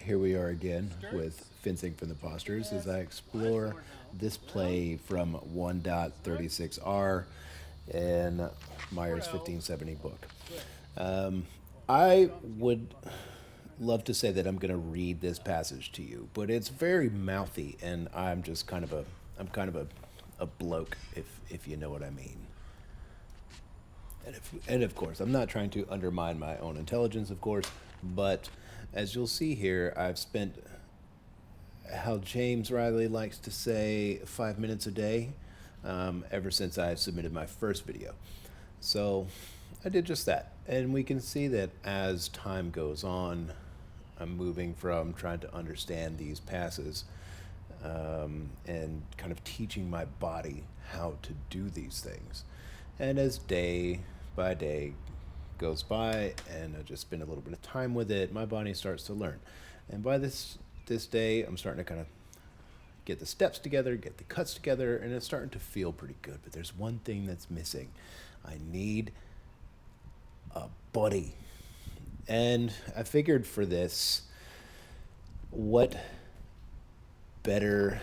here we are again with Fencing from the Posters as I explore this play from 1.36R in Meyer's 1570 book. I would love to say that I'm going to read this passage to you, but it's very mouthy, and I'm kind of a bloke, if you know what I mean. And of course, I'm not trying to undermine my own intelligence, of course, but as you'll see here, I've spent, how James Riley likes to say, 5 minutes a day ever since I submitted my first video. So I did just that. And we can see that as time goes on, I'm moving from trying to understand these passes and kind of teaching my body how to do these things. And as day by day goes by and I just spend a little bit of time with it, my body starts to learn. And by this day, I'm starting to kind of get the steps together, get the cuts together, and it's starting to feel pretty good. But there's one thing that's missing. I need a buddy. And I figured for this, what better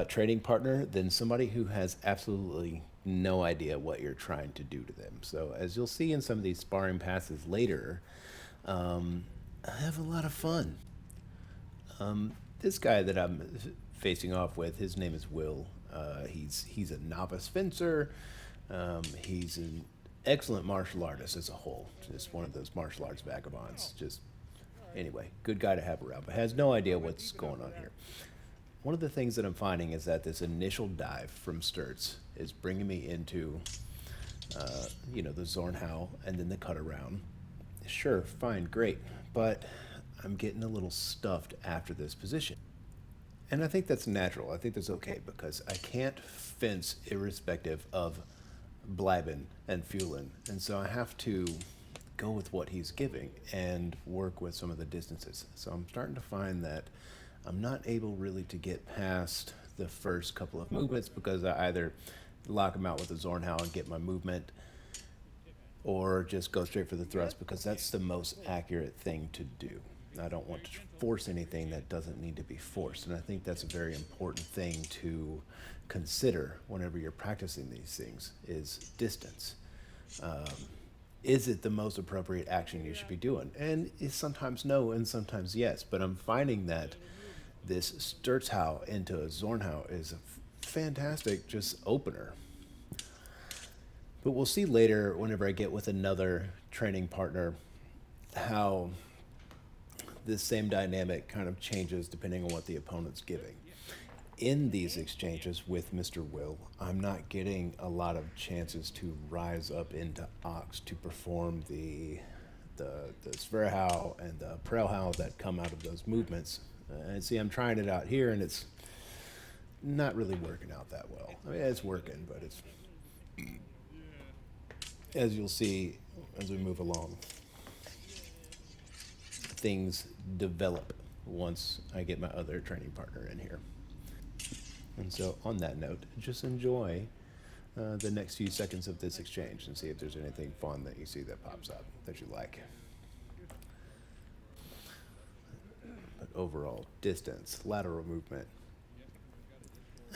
trading partner than somebody who has absolutely no idea what you're trying to do to them. So as you'll see in some of these sparring passes later, I have a lot of fun. This guy that I'm facing off with, his name is Will. He's a novice fencer. He's an excellent martial artist as a whole. Just one of those martial arts vagabonds. Just anyway, good guy to have around, but has no idea what's going on here. One of the things that I'm finding is that this initial dive from Sturts is bringing me into, the Zornhau and then the cut around. Sure, fine, great, but I'm getting a little stuffed after this position. And I think that's natural. I think that's okay because I can't fence irrespective of Bleiben and Fuelin. And so I have to go with what he's giving and work with some of the distances. So I'm starting to find that I'm not able really to get past the first couple of movements because I either lock him out with the Zornhau and get my movement or just go straight for the thrust because that's the most accurate thing to do. I don't want to force anything that doesn't need to be forced. And I think that's a very important thing to consider whenever you're practicing these things is distance. Is it the most appropriate action you should be doing? And it's sometimes no and sometimes yes. But I'm finding that this Sturzhau into a Zornhau is a fantastic just opener. But we'll see later whenever I get with another training partner how this same dynamic kind of changes depending on what the opponent's giving. In these exchanges with Mr. Will, I'm not getting a lot of chances to rise up into Ox to perform the Sverhau and the Prellhau that come out of those movements. And see, I'm trying it out here, and it's not really working out that well. I mean, it's working, but it's, as you'll see as we move along, things develop once I get my other training partner in here. And so on that note, just enjoy the next few seconds of this exchange and see if there's anything fun that you see that pops up that you like. But overall, distance, lateral movement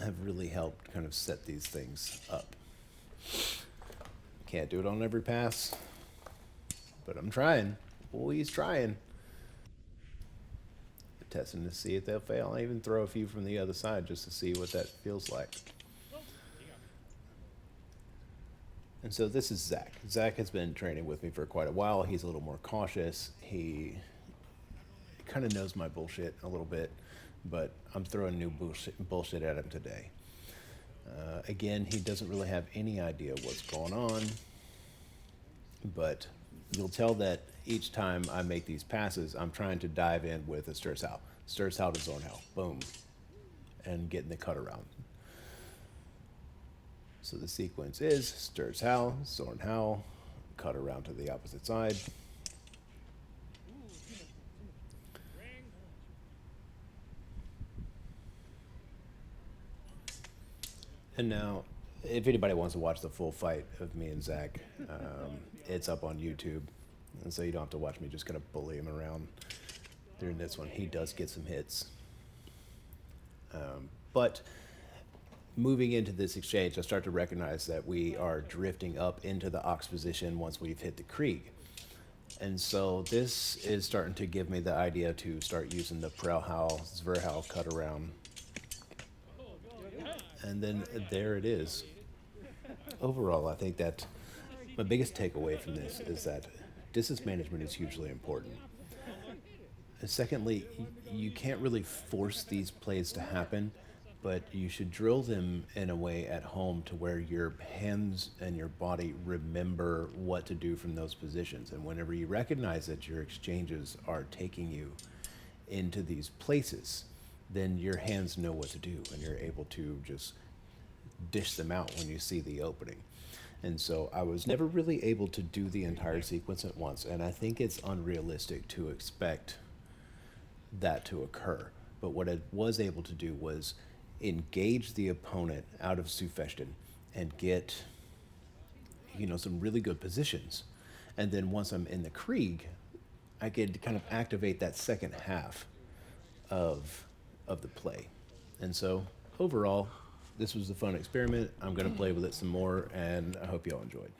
have really helped kind of set these things up. Can't do it on every pass, but I'm trying. Always trying. Testing to see if they'll fail. I even throw a few from the other side just to see what that feels like. And so this is Zack. Zack has been training with me for quite a while. He's a little more cautious. He kind of knows my bullshit a little bit, but I'm throwing new bullshit at him today. Again, he doesn't really have any idea what's going on, but you'll tell that each time I make these passes, I'm trying to dive in with a Sturzhau. Sturzhau to Zornhau. Boom. And getting the cut around. So the sequence is Sturzhau, Zornhau, cut around to the opposite side. And now, if anybody wants to watch the full fight of me and Zack, it's up on YouTube. And so you don't have to watch me just kind of bully him around. during this one. He does get some hits. But moving into this exchange, I start to recognize that we are drifting up into the ox position once we've hit the Krieg. And so this is starting to give me the idea to start using the Prellhowl, Zverhowl cut around. And then there it is. Overall, I think that my biggest takeaway from this is that distance management is hugely important. And secondly, you can't really force these plays to happen, but you should drill them in a way at home to where your hands and your body remember what to do from those positions. And whenever you recognize that your exchanges are taking you into these places, then your hands know what to do and you're able to just dish them out when you see the opening. And so I was never really able to do the entire sequence at once, and I think it's unrealistic to expect that to occur. But what I was able to do was engage the opponent out of Sufechten and get, some really good positions. And then once I'm in the Krieg, I could kind of activate that second half of the play. And so overall, this was a fun experiment. I'm going to play with it some more, and I hope you all enjoyed.